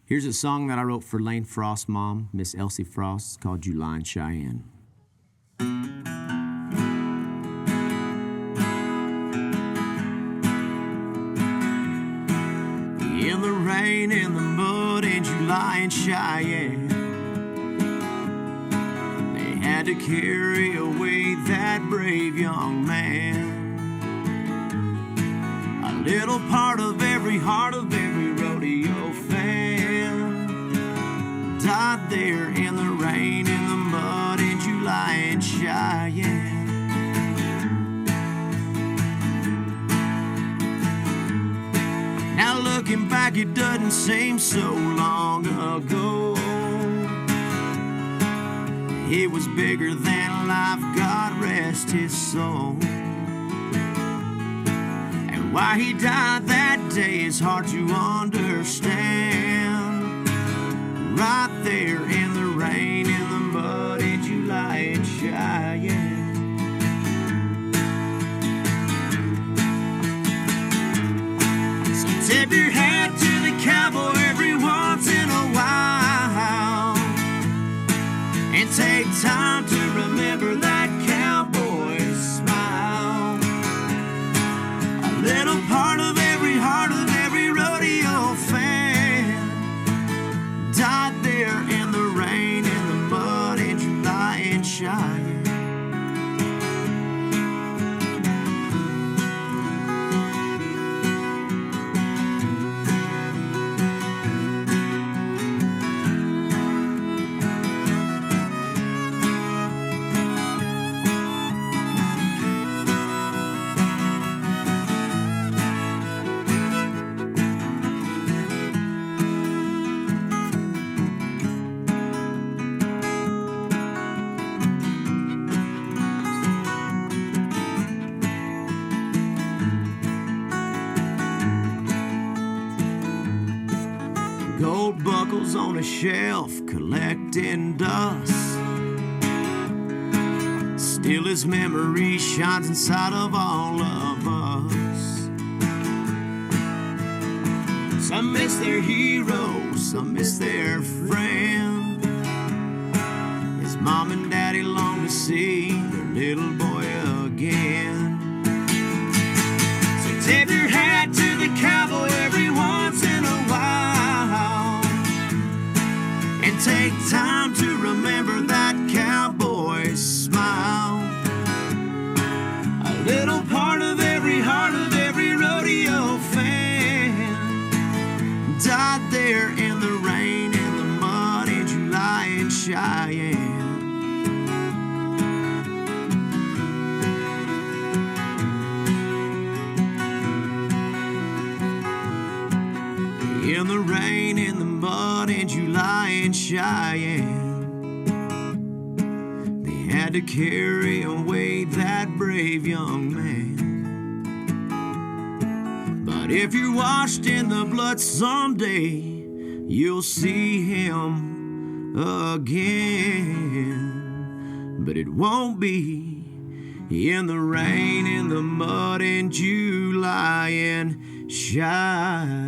Here's a song that I wrote for Lane Frost's mom, Miss Elsie Frost. It's called July in Cheyenne. In the rain, in the mud, in July in Cheyenne, they had to carry away that brave young man. A little part of every heart of every rodeo fan died there in the rain, in the mud, in July in Cheyenne. Now looking back, it doesn't seem so long ago. It was bigger than life, God rest his soul. And why he died that day is hard to understand. Right there in the rain, in the mud, in July in Cheyenne. So tip your hat to the cowboy every once in a while, and take time to remember that cowboy's smile. A little part of every heart of every rodeo fan died there in the rain, in the mud, in July in Cheyenne. Gold buckles on a shelf collecting dust. Still his memory shines inside of all of us. Some miss their heroes, some miss their friend. His mom and daddy long to see their little boy again. So tip your hat to the cowboy every once in a while, and take time to remember that cowboy's smile. A little part of every heart of every rodeo fan died there in the rain, in the mud, in July in Cheyenne. In the rain, in the mud, in July in Cheyenne, they had to carry away that brave young man. But if you're washed in the blood someday, you'll see him again. But it won't be in the rain, in the mud, in July in Cheyenne.